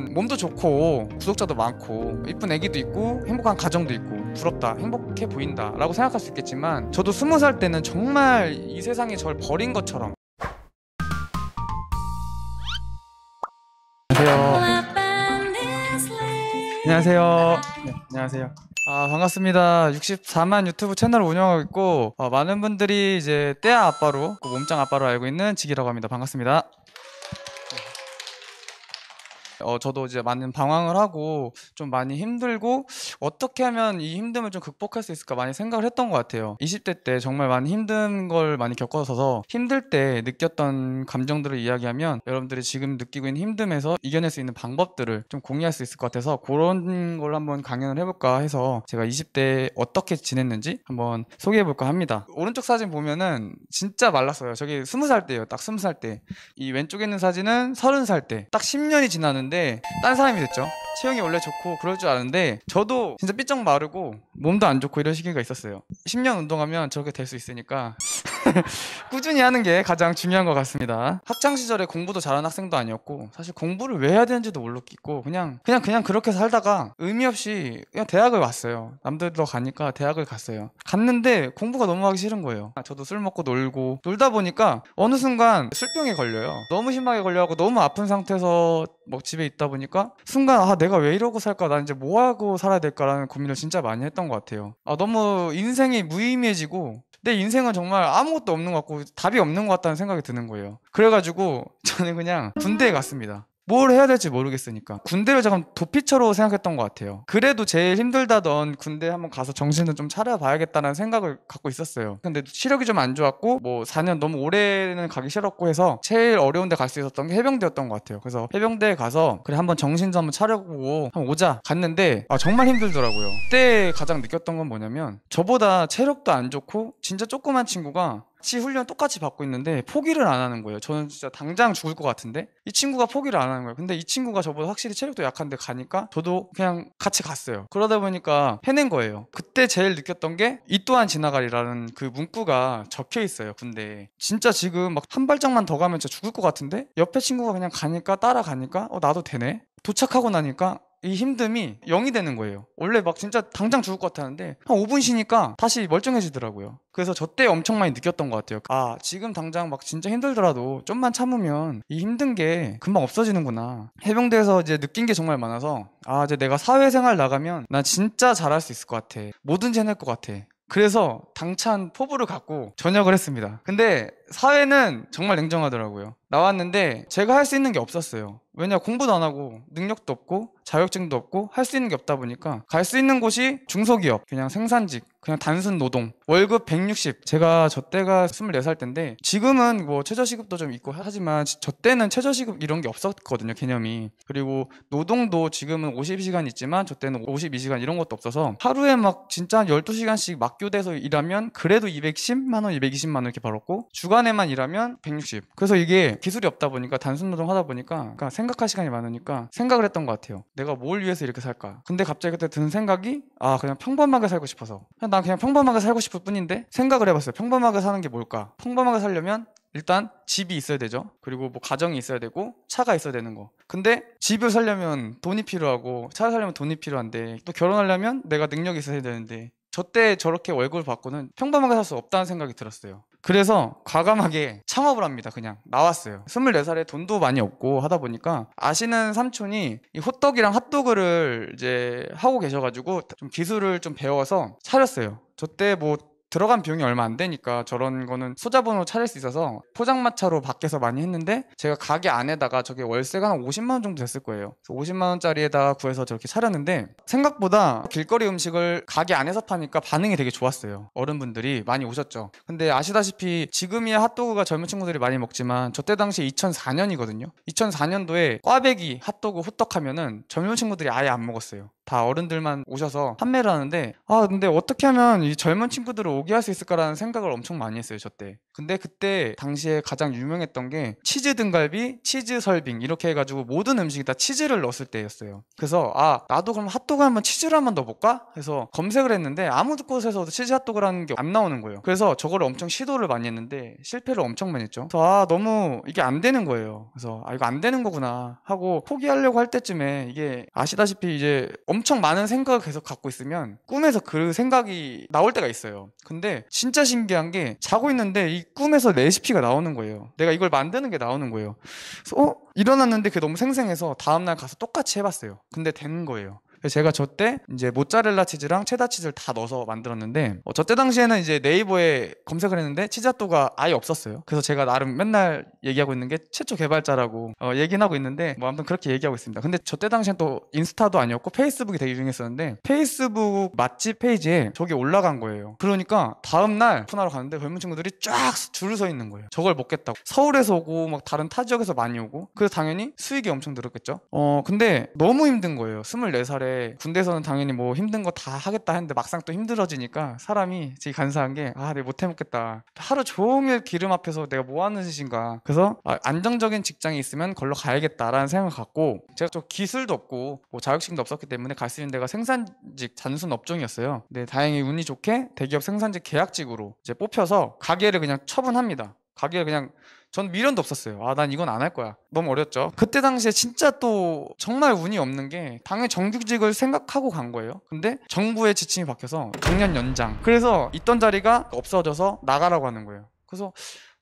몸도 좋고 구독자도 많고 이쁜 애기도 있고 행복한 가정도 있고 부럽다, 행복해 보인다 라고 생각할 수 있겠지만, 저도 20살 때는 정말 이 세상이 저를 버린 것처럼. 안녕하세요. 안녕하세요. 네, 안녕하세요. 반갑습니다. 64만 유튜브 채널을 운영하고 있고, 많은 분들이 이제 떼아 아빠로, 몸짱 아빠로 알고 있는 직이라고 합니다. 반갑습니다. 저도 이제 많은 방황을 하고 좀 많이 힘들고, 어떻게 하면 이 힘듦을 좀 극복할 수 있을까 많이 생각을 했던 것 같아요. 20대 때 정말 많이 힘든 걸 많이 겪어서 힘들 때 느꼈던 감정들을 이야기하면 여러분들이 지금 느끼고 있는 힘듦에서 이겨낼 수 있는 방법들을 좀 공유할 수 있을 것 같아서, 그런 걸 한번 강연을 해볼까 해서 제가 20대 어떻게 지냈는지 한번 소개해볼까 합니다. 오른쪽 사진 보면은 진짜 말랐어요. 저기 20살 때예요. 딱 20살 때. 이 왼쪽에 있는 사진은 30살 때. 딱 10년이 지났는데 딴 사람이 됐죠. 체형이 원래 좋고 그럴 줄 아는데 저도 진짜 삐쩍 마르고 몸도 안 좋고 이런 시기가 있었어요. 10년 운동하면 저렇게 될 수 있으니까 꾸준히 하는 게 가장 중요한 것 같습니다. 학창 시절에 공부도 잘하는 학생도 아니었고, 사실 공부를 왜 해야 되는지도 모르겠고 그냥 그렇게 살다가 의미 없이 그냥 대학을 왔어요. 남들도 가니까 대학을 갔어요. 갔는데 공부가 너무 하기 싫은 거예요. 저도 술 먹고 놀고 놀다 보니까 어느 순간 술병에 걸려요. 너무 심하게 걸려갖고 너무 아픈 상태에서 뭐 집에 있다 보니까 순간 내가 왜 이러고 살까, 나 이제 뭐 하고 살아야 될까라는 고민을 진짜 많이 했던 것 같아요. 너무 인생이 무의미해지고 내 인생은 정말 아무것도 없는 것 같고 답이 없는 것 같다는 생각이 드는 거예요. 그래가지고 저는 그냥 군대에 갔습니다. 뭘 해야 될지 모르겠으니까 군대를 잠깐 도피처로 생각했던 것 같아요. 그래도 제일 힘들다던 군대 한번 가서 정신을 좀 차려봐야겠다는 생각을 갖고 있었어요. 근데 시력이 좀 안 좋았고 뭐 4년 너무 오래는 가기 싫었고 해서 제일 어려운 데 갈 수 있었던 게 해병대였던 것 같아요. 그래서 해병대에 가서 그래 한번 정신 좀 한번 차려보고 한번 오자 갔는데 정말 힘들더라고요. 그때 가장 느꼈던 건 뭐냐면, 저보다 체력도 안 좋고 진짜 조그만 친구가 같이 훈련 똑같이 받고 있는데 포기를 안 하는 거예요. 저는 진짜 당장 죽을 것 같은데 이 친구가 포기를 안 하는 거예요. 근데 이 친구가 저보다 확실히 체력도 약한데 가니까 저도 그냥 같이 갔어요. 그러다 보니까 해낸 거예요. 그때 제일 느꼈던 게 이 또한 지나가리라는 그 문구가 적혀 있어요, 군대에. 진짜 지금 막 한 발짝만 더 가면 진짜 죽을 것 같은데 옆에 친구가 그냥 가니까 따라가니까 나도 되네. 도착하고 나니까 이 힘듦이 0이 되는 거예요. 원래 막 진짜 당장 죽을 것 같았는데 한 5분 쉬니까 다시 멀쩡해지더라고요. 그래서 저 때 엄청 많이 느꼈던 것 같아요. 지금 당장 막 진짜 힘들더라도 좀만 참으면 이 힘든 게 금방 없어지는구나. 해병대에서 이제 느낀 게 정말 많아서 이제 내가 사회생활 나가면 난 진짜 잘할 수 있을 것 같아. 뭐든지 해낼 것 같아. 그래서 당찬 포부를 갖고 전역을 했습니다. 근데 사회는 정말 냉정하더라고요. 나왔는데 제가 할 수 있는 게 없었어요. 왜냐, 공부도 안 하고 능력도 없고 자격증도 없고 할 수 있는 게 없다 보니까 갈 수 있는 곳이 중소기업, 그냥 생산직, 그냥 단순 노동, 월급 160. 제가 저 때가 24살 때인데 지금은 뭐 최저시급도 좀 있고 하지만 저 때는 최저시급 이런 게 없었거든요, 개념이. 그리고 노동도 지금은 50시간 있지만 저 때는 52시간 이런 것도 없어서 하루에 막 진짜 한 12시간씩 막교대서 일하면 그래도 210만 원, 220만 원 이렇게 벌었고 주간에만 일하면 160. 그래서 이게 기술이 없다 보니까 단순 노동 하다 보니까 그러니까 생각할 시간이 많으니까 생각을 했던 것 같아요. 내가 뭘 위해서 이렇게 살까? 근데 갑자기 그때 든 생각이 그냥 평범하게 살고 싶어서, 난 그냥 평범하게 살고 싶을 뿐인데 생각을 해봤어요. 평범하게 사는 게 뭘까? 평범하게 살려면 일단 집이 있어야 되죠. 그리고 뭐 가정이 있어야 되고 차가 있어야 되는 거. 근데 집을 살려면 돈이 필요하고 차를 살려면 돈이 필요한데 또 결혼하려면 내가 능력이 있어야 되는데 저 때 저렇게 월급을 받고는 평범하게 살 수 없다는 생각이 들었어요. 그래서 과감하게 창업을 합니다. 그냥 나왔어요. 24살에 돈도 많이 없고 하다 보니까 아시는 삼촌이 이 호떡이랑 핫도그를 이제 하고 계셔가지고 좀 기술을 좀 배워서 차렸어요. 저 때 뭐 들어간 비용이 얼마 안 되니까 저런 거는 소자본으로 차릴 수 있어서 포장마차로 밖에서 많이 했는데, 제가 가게 안에다가 저게 월세가 한 50만 원 정도 됐을 거예요. 50만 원짜리에다가 구해서 저렇게 차렸는데 생각보다 길거리 음식을 가게 안에서 파니까 반응이 되게 좋았어요. 어른분들이 많이 오셨죠. 근데 아시다시피 지금이야 핫도그가 젊은 친구들이 많이 먹지만 저 때 당시 2004년이거든요. 2004년도에 꽈배기, 핫도그, 호떡 하면은 젊은 친구들이 아예 안 먹었어요. 다 어른들만 오셔서 판매를 하는데, 근데 어떻게 하면 이 젊은 친구들을 오게 할 수 있을까라는 생각을 엄청 많이 했어요, 저 때. 근데 그때 당시에 가장 유명했던 게 치즈 등갈비, 치즈 설빙 이렇게 해가지고 모든 음식에 다 치즈를 넣었을 때였어요. 그래서 나도 그럼 핫도그 한번 치즈를 한번 넣어볼까 해서 검색을 했는데 아무 곳에서도 치즈 핫도그라는 게 안 나오는 거예요. 그래서 저거를 엄청 시도를 많이 했는데 실패를 엄청 많이 했죠. 그래서 너무 이게 안 되는 거예요. 그래서 이거 안 되는 거구나 하고 포기하려고 할 때쯤에, 이게 아시다시피 이제 엄청 많은 생각을 계속 갖고 있으면 꿈에서 그 생각이 나올 때가 있어요. 근데 진짜 신기한 게, 자고 있는데 이 꿈에서 레시피가 나오는 거예요. 내가 이걸 만드는 게 나오는 거예요. 그래서 일어났는데 그게 너무 생생해서 다음날 가서 똑같이 해봤어요. 근데 되는 거예요. 제가 저 때 이제 모짜렐라 치즈랑 체다 치즈를 다 넣어서 만들었는데, 저 때 당시에는 이제 네이버에 검색을 했는데 치즈핫도그가 아예 없었어요. 그래서 제가 나름 맨날 얘기하고 있는 게 최초 개발자라고 얘기는 하고 있는데, 뭐 아무튼 그렇게 얘기하고 있습니다. 근데 저 때 당시엔 또 인스타도 아니었고 페이스북이 되게 유행했었는데, 페이스북 맛집 페이지에 저게 올라간 거예요. 그러니까 다음날 오픈하러 갔는데 젊은 친구들이 쫙 줄을 서 있는 거예요. 저걸 먹겠다고. 서울에서 오고 막 다른 타 지역에서 많이 오고. 그래서 당연히 수익이 엄청 늘었겠죠. 근데 너무 힘든 거예요. 24살에 군대에서는 당연히 뭐 힘든 거 다 하겠다 했는데 막상 또 힘들어지니까 사람이 되게 간사한 게, 내가 못 해먹겠다. 하루 종일 기름 앞에서 내가 뭐 하는 짓인가. 그래서 안정적인 직장이 있으면 걸로 가야겠다라는 생각을 갖고, 제가 좀 기술도 없고 뭐 자격증도 없었기 때문에 갈 수 있는 데가 생산직 단순 업종이었어요. 근데 다행히 운이 좋게 대기업 생산직 계약직으로 이제 뽑혀서 가게를 그냥 처분합니다. 가게를 그냥, 전 미련도 없었어요. 난 이건 안 할 거야. 너무 어렸죠. 그때 당시에 진짜 또 정말 운이 없는 게, 당연히 정규직을 생각하고 간 거예요. 근데 정부의 지침이 바뀌어서 정년 연장. 그래서 있던 자리가 없어져서 나가라고 하는 거예요. 그래서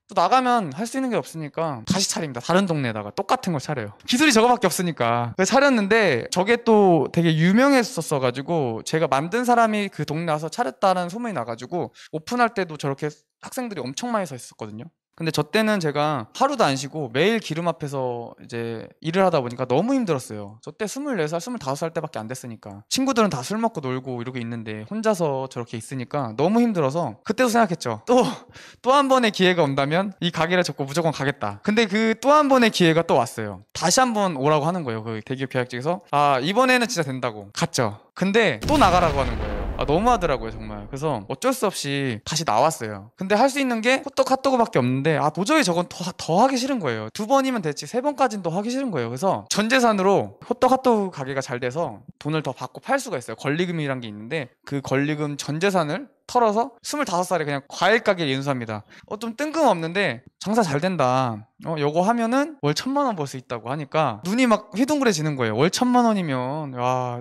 또 나가면 할 수 있는 게 없으니까 다시 차립니다. 다른 동네에다가 똑같은 걸 차려요. 기술이 저거밖에 없으니까. 그래서 차렸는데 저게 또 되게 유명했었어가지고, 제가 만든 사람이 그 동네 와서 차렸다는 소문이 나가지고 오픈할 때도 저렇게 학생들이 엄청 많이 서 있었거든요. 근데 저 때는 제가 하루도 안 쉬고 매일 기름 앞에서 이제 일을 하다 보니까 너무 힘들었어요. 저 때 24살, 25살 때밖에 안 됐으니까. 친구들은 다 술 먹고 놀고 이러고 있는데 혼자서 저렇게 있으니까 너무 힘들어서, 그때도 생각했죠. 또 한 번의 기회가 온다면 이 가게를 접고 무조건 가겠다. 근데 그 또 한 번의 기회가 또 왔어요. 다시 한번 오라고 하는 거예요. 그 대기업 계약직에서. 이번에는 진짜 된다고. 갔죠. 근데 또 나가라고 하는 거예요. 너무하더라고요, 정말. 그래서 어쩔 수 없이 다시 나왔어요. 근데 할 수 있는 게 호떡 핫도그밖에 없는데, 도저히 저건 더 하기 싫은 거예요. 2번이면 됐지 3번까지는 더 하기 싫은 거예요. 그래서 전 재산으로 호떡 핫도그 가게가 잘 돼서 돈을 더 받고 팔 수가 있어요. 권리금이란 게 있는데, 그 권리금 전 재산을 털어서 25살에 그냥 과일 가게를 인수합니다. 좀 뜬금없는데 장사 잘 된다. 요거 하면은 월 1,000만 원 벌 수 있다고 하니까 눈이 막 휘둥그레지는 거예요. 월 1,000만 원이면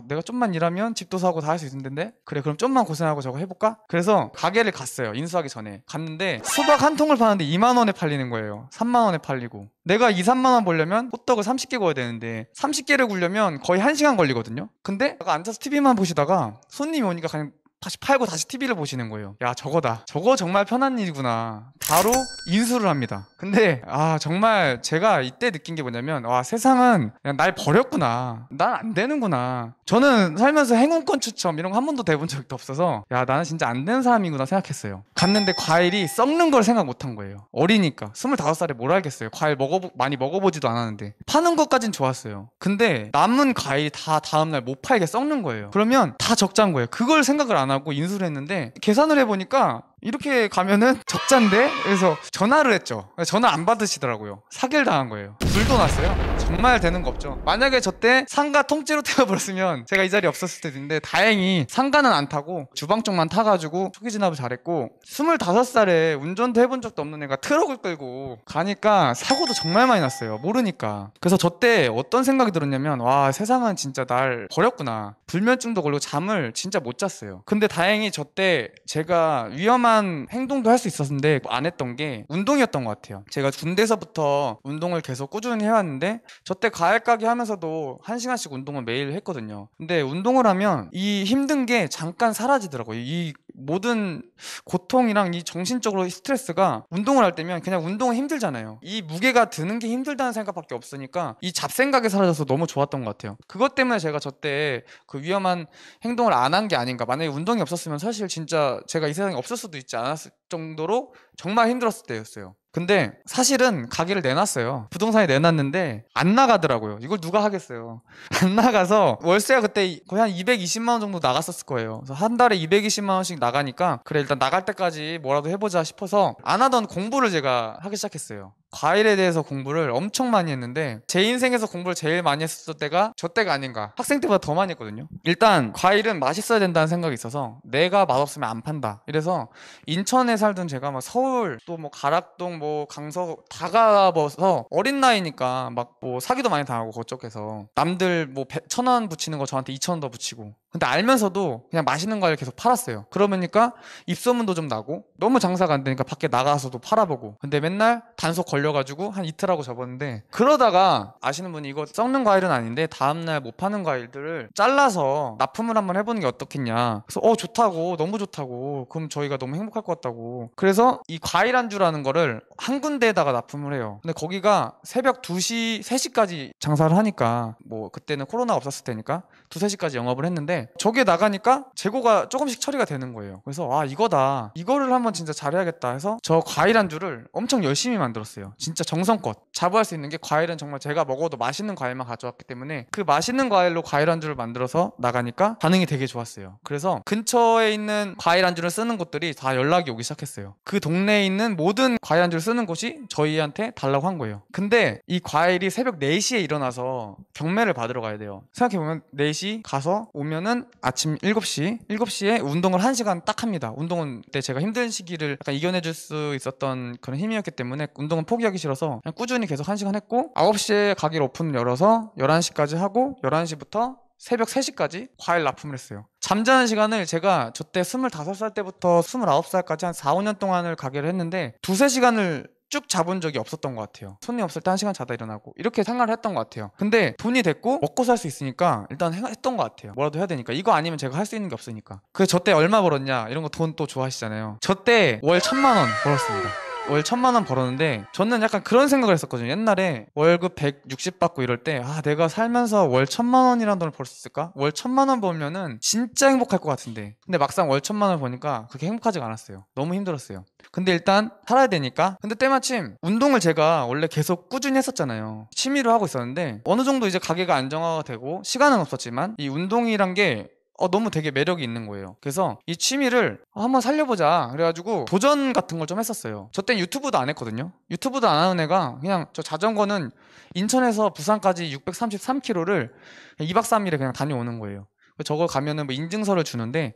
내가 좀만 일하면 집도 사고 다 할 수 있는데, 그래 그럼 좀만 고생하고 저거 해볼까? 그래서 가게를 갔어요. 인수하기 전에 갔는데 수박 한 통을 파는데 2만 원에 팔리는 거예요. 3만 원에 팔리고. 내가 2, 3만 원 벌려면 호떡을 30개 구워야 되는데 30개를 구우려면 거의 1시간 걸리거든요. 근데 내가 앉아서 TV만 보시다가 손님이 오니까 그냥 다시 팔고 다시 TV를 보시는 거예요. 야, 저거다. 저거 정말 편한 일이구나. 바로 인수를 합니다. 근데 정말 제가 이때 느낀 게 뭐냐면, 세상은 그냥 날 버렸구나. 난 안 되는구나. 저는 살면서 행운권 추첨 이런 거 한 번도 돼본 적도 없어서, 나는 진짜 안 되는 사람이구나 생각했어요. 갔는데 과일이 썩는 걸 생각 못 한 거예요. 어리니까 25살에 뭘 알겠어요. 과일 많이 먹어보지도 않았는데. 파는 것까진 좋았어요. 근데 남은 과일이 다 다음날 못 팔게 썩는 거예요. 그러면 다 적자인 거예요. 그걸 생각을 안 하고 인수를 했는데, 계산을 해보니까 이렇게 가면은 적자인데? 그래서 전화를 했죠. 전화 안 받으시더라고요. 사기를 당한 거예요. 불도 났어요. 정말 되는 거 없죠. 만약에 저 때 상가 통째로 태워버렸으면 제가 이 자리에 없었을 텐데, 다행히 상가는 안 타고 주방 쪽만 타가지고 초기 진압을 잘했고, 25살에 운전도 해본 적도 없는 애가 트럭을 끌고 가니까 사고도 정말 많이 났어요. 모르니까. 그래서 저 때 어떤 생각이 들었냐면, 세상은 진짜 날 버렸구나. 불면증도 걸리고 잠을 진짜 못 잤어요. 근데 다행히 저 때 제가 위험한 행동도 할 수 있었는데 안 했던 게 운동이었던 것 같아요. 제가 군대에서부터 운동을 계속 꾸준히 해왔는데, 저 때 과일 가게 하면서도 1시간씩 운동을 매일 했거든요. 근데 운동을 하면 이 힘든 게 잠깐 사라지더라고요. 이 모든 고통이랑 이 정신적으로 스트레스가, 운동을 할 때면 그냥 운동은 힘들잖아요. 이 무게가 드는 게 힘들다는 생각밖에 없으니까 이 잡생각이 사라져서 너무 좋았던 것 같아요. 그것 때문에 제가 저 때 그 위험한 행동을 안 한 게 아닌가. 만약에 운동이 없었으면 사실 진짜 제가 이 세상에 없을 수도 있지 않았을 정도로 정말 힘들었을 때였어요. 근데 사실은 가게를 내놨어요. 부동산에 내놨는데 안 나가더라고요. 이걸 누가 하겠어요. 안 나가서 월세가 그때 거의 한 220만 원 정도 나갔었을 거예요. 그래서 한 달에 220만 원씩 나가니까 그래 일단 나갈 때까지 뭐라도 해보자 싶어서 안 하던 공부를 제가 하기 시작했어요. 과일에 대해서 공부를 엄청 많이 했는데 제 인생에서 공부를 제일 많이 했을 때가 저 때가 아닌가. 학생 때보다 더 많이 했거든요. 일단 과일은 맛있어야 된다는 생각이 있어서 내가 맛없으면 안 판다. 이래서 인천에 살던 제가 막 서울 또 뭐 가락동 뭐 강서 다 가봐서 어린 나이니까 막 뭐 사기도 많이 당하고 그쪽에서 남들 뭐 1,000원 붙이는 거 저한테 2,000원 더 붙이고 근데 알면서도 그냥 맛있는 과일 계속 팔았어요. 그러니까 입소문도 좀 나고 너무 장사가 안 되니까 밖에 나가서도 팔아보고 근데 맨날 단속 걸려가지고 한 이틀 하고 접었는데 그러다가 아시는 분이 이거 썩는 과일은 아닌데 다음날 못 파는 과일들을 잘라서 납품을 한번 해보는 게 어떻겠냐. 그래서 좋다고 너무 좋다고 그럼 저희가 너무 행복할 것 같다고 그래서 이 과일 안주라는 거를 한 군데에다가 납품을 해요. 근데 거기가 새벽 2시, 3시까지 장사를 하니까 뭐 그때는 코로나 없었을 때니까 2, 3시까지 영업을 했는데 저기에 나가니까 재고가 조금씩 처리가 되는 거예요. 그래서 이거다. 이거를 한번 진짜 잘해야겠다 해서 저 과일 안주를 엄청 열심히 만들었어요. 진짜 정성껏. 자부할 수 있는 게 과일은 정말 제가 먹어도 맛있는 과일만 가져왔기 때문에 그 맛있는 과일로 과일 안주를 만들어서 나가니까 반응이 되게 좋았어요. 그래서 근처에 있는 과일 안주를 쓰는 곳들이 다 연락이 오기 시작했어요. 그 동네에 있는 모든 과일 안주를 쓰는 곳이 저희한테 달라고 한 거예요. 근데 이 과일이 새벽 4시에 일어나서 경매를 받으러 가야 돼요. 생각해보면 4시 가서 오면은 아침 7시에 운동을 1시간 딱 합니다. 운동은 그때 제가 힘든 시기를 약간 이겨내줄 수 있었던 그런 힘이었기 때문에 운동은 포기하기 싫어서 그냥 꾸준히 계속 1시간 했고 9시에 가게를 오픈을 열어서 11시까지 하고 11시부터 새벽 3시까지 과일 납품을 했어요. 잠자는 시간을 제가 저때 25살 때부터 29살까지 한 4, 5년 동안을 가게를 했는데 2, 3시간을 쭉 잡은 적이 없었던 것 같아요. 손님 없을 때 1시간 자다 일어나고 이렇게 생활을 했던 것 같아요. 근데 돈이 됐고 먹고 살 수 있으니까 일단 했던 것 같아요. 뭐라도 해야 되니까 이거 아니면 제가 할 수 있는 게 없으니까. 그래서 저 때 얼마 벌었냐 이런 거 돈 또 좋아하시잖아요. 저 때 월 1,000만 원 벌었습니다. 월 1,000만 원 벌었는데 저는 약간 그런 생각을 했었거든요. 옛날에 월급 160 받고 이럴 때 내가 살면서 월 1,000만 원이라는 돈을 벌 수 있을까? 월 1,000만 원 벌면은 진짜 행복할 것 같은데 근데 막상 월 1,000만 원 버니까 그렇게 행복하지가 않았어요. 너무 힘들었어요. 근데 일단 살아야 되니까 근데 때마침 운동을 제가 원래 계속 꾸준히 했었잖아요. 취미로 하고 있었는데 어느 정도 이제 가게가 안정화가 되고 시간은 없었지만 이 운동이란 게 너무 되게 매력이 있는 거예요. 그래서 이 취미를 한번 살려보자 그래가지고 도전 같은 걸 좀 했었어요. 저 땐 유튜브도 안 했거든요. 유튜브도 안 하는 애가 그냥 저 자전거는 인천에서 부산까지 633km를 2박 3일에 그냥 다녀오는 거예요. 저걸 가면은 뭐 인증서를 주는데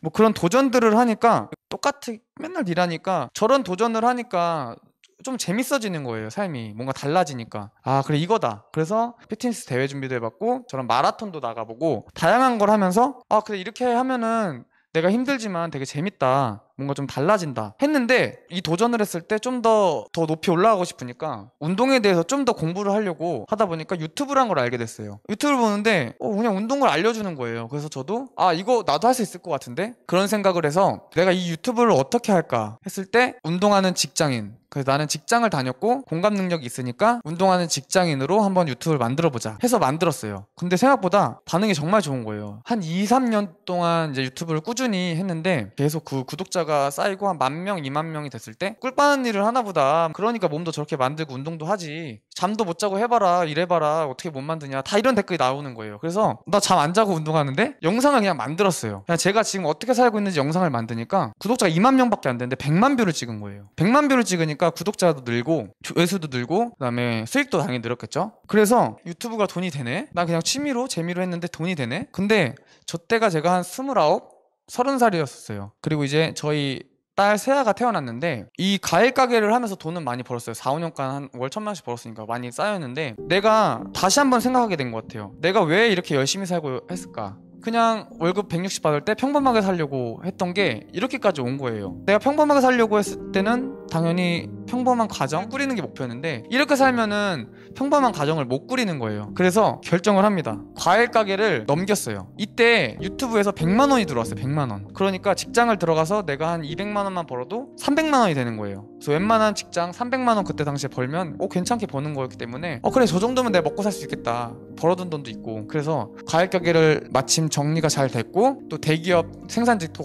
뭐 그런 도전들을 하니까 똑같이 맨날 일하니까 저런 도전을 하니까 좀 재밌어지는 거예요. 삶이 뭔가 달라지니까 그래 이거다. 그래서 피트니스 대회 준비도 해봤고 저런 마라톤도 나가보고 다양한 걸 하면서 그래 이렇게 하면은 내가 힘들지만 되게 재밌다. 뭔가 좀 달라진다 했는데 이 도전을 했을 때 좀 더 높이 올라가고 싶으니까 운동에 대해서 좀 더 공부를 하려고 하다 보니까 유튜브란 걸 알게 됐어요. 유튜브를 보는데 그냥 운동을 알려주는 거예요. 그래서 저도 이거 나도 할 수 있을 것 같은데 그런 생각을 해서 내가 이 유튜브를 어떻게 할까 했을 때 운동하는 직장인 그래서 나는 직장을 다녔고 공감 능력이 있으니까 운동하는 직장인으로 한번 유튜브를 만들어보자 해서 만들었어요. 근데 생각보다 반응이 정말 좋은 거예요. 한 2, 3년 동안 이제 유튜브를 꾸준히 했는데 계속 그 구독자가 쌓이고 한 10,000명, 20,000명이 됐을 때 꿀 빠는 일을 하나보다 그러니까 몸도 저렇게 만들고 운동도 하지 잠도 못 자고 해봐라 이래봐라 어떻게 못 만드냐 다 이런 댓글이 나오는 거예요. 그래서 나 잠 안 자고 운동하는데 영상을 그냥 만들었어요. 그냥 제가 지금 어떻게 살고 있는지 영상을 만드니까 구독자가 20,000명밖에 안 되는데 100만 뷰를 찍은 거예요. 100만 뷰를 찍으니까 구독자도 늘고 조회수도 늘고 그다음에 수익도 당연히 늘었겠죠. 그래서 유튜브가 돈이 되네. 난 그냥 취미로 재미로 했는데 돈이 되네. 근데 저 때가 제가 한 29, 30살이었어요. 그리고 이제 저희 딸 세아가 태어났는데 이 과일 가게를 하면서 돈은 많이 벌었어요. 4, 5년간 한 월 1,000만 원씩 벌었으니까 많이 쌓였는데 내가 다시 한번 생각하게 된 것 같아요. 내가 왜 이렇게 열심히 살고 했을까? 그냥 월급 160 받을 때 평범하게 살려고 했던 게 이렇게까지 온 거예요. 내가 평범하게 살려고 했을 때는 당연히 평범한 가정 꾸리는 게 목표였는데 이렇게 살면은 평범한 가정을 못 꾸리는 거예요. 그래서 결정을 합니다. 과일 가게를 넘겼어요. 이때 유튜브에서 100만 원이 들어왔어요. 100만 원. 그러니까 직장을 들어가서 내가 한 200만 원만 벌어도 300만 원이 되는 거예요. 그래서 웬만한 직장 300만 원 그때 당시에 벌면 괜찮게 버는 거였기 때문에 그래 저 정도면 내가 먹고 살 수 있겠다. 벌어둔 돈도 있고. 그래서 과일 가게를 마침 정리가 잘 됐고 또 대기업 생산직도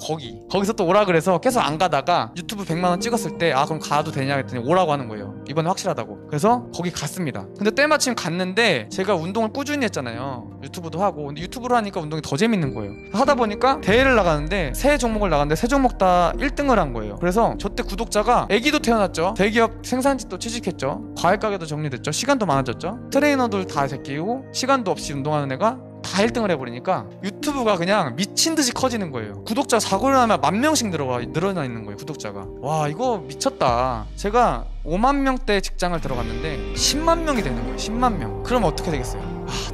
거기서 또 오라 그래서 계속 안 가다가 유튜브 100만 원 찍었을 때 그럼 가도 되냐 했더니 오라고 하는 거예요. 이번에 확실하다고. 그래서 거기 갔습니다. 근데 때마침 갔는데 제가 운동을 꾸준히 했잖아요. 유튜브도 하고. 근데 유튜브를 하니까 운동이 더 재밌는 거예요. 하다 보니까 대회를 나가는데 세 종목을 나갔는데 세 종목 다 1등을 한 거예요. 그래서 저때 구독자가 애기도 태어났죠. 대기업 생산직도 취직했죠. 과일 가게도 정리됐죠. 시간도 많아졌죠. 트레이너들 다 제끼고 시간도 없이 운동하는 애가 다 1등을 해버리니까 유튜브가 그냥 미친듯이 커지는 거예요. 구독자 사고를 하면 10,000명씩 늘어나 있는 거예요. 구독자가. 와, 이거 미쳤다. 제가 5만 명대 직장을 들어갔는데 10만 명이 되는 거예요. 10만 명. 그럼 어떻게 되겠어요?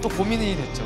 또 고민이 됐죠.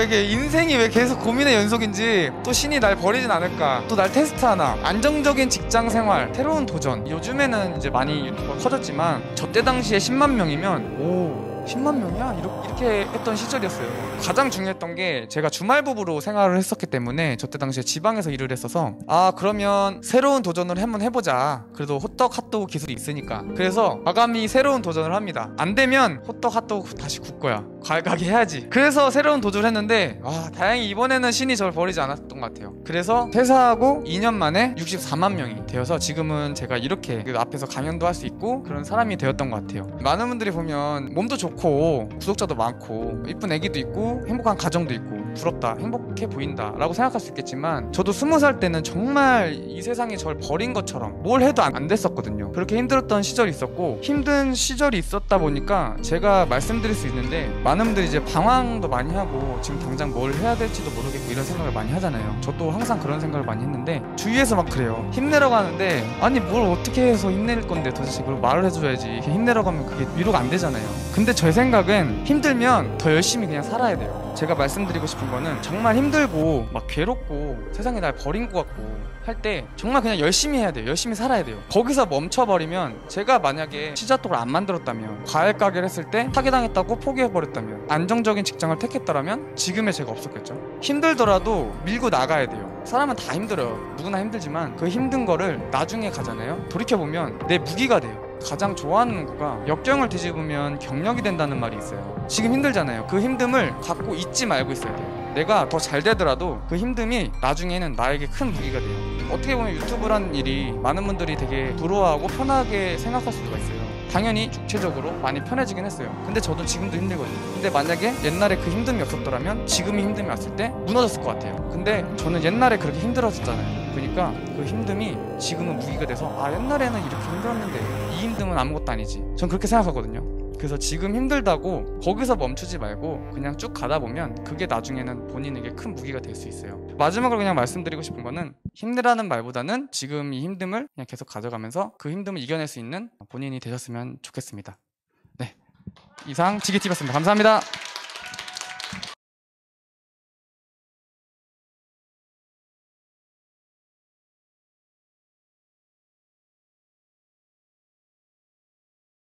이게 인생이 왜 계속 고민의 연속인지. 또 신이 날 버리진 않을까, 또 날 테스트하나. 안정적인 직장 생활, 새로운 도전. 요즘에는 이제 많이 유튜브가 커졌지만 저 때 당시에 10만 명이면 오, 10만 명이야? 이렇게 했던 시절이었어요. 가장 중요했던 게 제가 주말부부로 생활을 했었기 때문에 저때 당시에 지방에서 일을 했어서 그러면 새로운 도전을 한번 해보자. 그래도 호떡 핫도그 기술이 있으니까. 그래서 과감히 새로운 도전을 합니다. 안 되면 호떡 핫도그 다시 굽 거야. 과일 가게 해야지. 그래서 새로운 도전을 했는데 다행히 이번에는 신이 저를 버리지 않았던 것 같아요. 그래서 퇴사하고 2년 만에 64만 명이 되어서 지금은 제가 이렇게 앞에서 강연도 할 수 있고 그런 사람이 되었던 것 같아요. 많은 분들이 보면 몸도 좋고 구독자도 많고 이쁜 애기도 있고 행복한 가정도 있고 부럽다, 행복해 보인다 라고 생각할 수 있겠지만 저도 20살 때는 정말 이 세상이 절 버린 것처럼 뭘 해도 안 됐었거든요. 그렇게 힘들었던 시절이 있었고 힘든 시절이 있었다 보니까 제가 말씀드릴 수 있는데 많은 분들이 이제 방황도 많이 하고 지금 당장 뭘 해야 될지도 모르겠고 이런 생각을 많이 하잖아요. 저도 항상 그런 생각을 많이 했는데 주위에서 막 그래요. 힘내라고 하는데 아니 뭘 어떻게 해서 힘낼 건데 도대체. 그걸 말을 해줘야지. 힘내라고 하면 그게 위로가 안 되잖아요. 근데 제 생각은 힘들면 더 열심히 그냥 살아야 돼요. 제가 말씀드리고 싶은 거는 정말 힘들고 막 괴롭고 세상에 날 버린 것 같고 할 때 정말 그냥 열심히 해야 돼요. 열심히 살아야 돼요. 거기서 멈춰버리면, 제가 만약에 시자톡을 안 만들었다면, 과일 가게를 했을 때 사기당했다고 포기해버렸다면, 안정적인 직장을 택했더라면 지금의 제가 없었겠죠. 힘들더라도 밀고 나가야 돼요. 사람은 다 힘들어요. 누구나 힘들지만 그 힘든 거를 나중에 가잖아요. 돌이켜보면 내 무기가 돼요. 가장 좋아하는 거가 역경을 뒤집으면 경력이 된다는 말이 있어요. 지금 힘들잖아요. 그 힘듦을 갖고 잊지 말고 있어야 돼요. 내가 더 잘 되더라도 그 힘듦이 나중에는 나에게 큰 무기가 돼요. 어떻게 보면 유튜브라는 일이 많은 분들이 되게 부러워하고 편하게 생각할 수가 있어요. 당연히 육체적으로 많이 편해지긴 했어요. 근데 저도 지금도 힘들거든요. 근데 만약에 옛날에 그 힘듦이 없었더라면 지금의 힘듦이 왔을 때 무너졌을 것 같아요. 근데 저는 옛날에 그렇게 힘들었었잖아요. 그러니까 그 힘듦이 지금은 무기가 돼서 옛날에는 이렇게 힘들었는데 이 힘듦은 아무것도 아니지. 전 그렇게 생각하거든요. 그래서 지금 힘들다고 거기서 멈추지 말고 그냥 쭉 가다 보면 그게 나중에는 본인에게 큰 무기가 될 수 있어요. 마지막으로 그냥 말씀드리고 싶은 거는, 힘내라는 말보다는 지금 이 힘듦을 그냥 계속 가져가면서 그 힘듦을 이겨낼 수 있는 본인이 되셨으면 좋겠습니다. 네, 이상 지게TV였습니다. 감사합니다.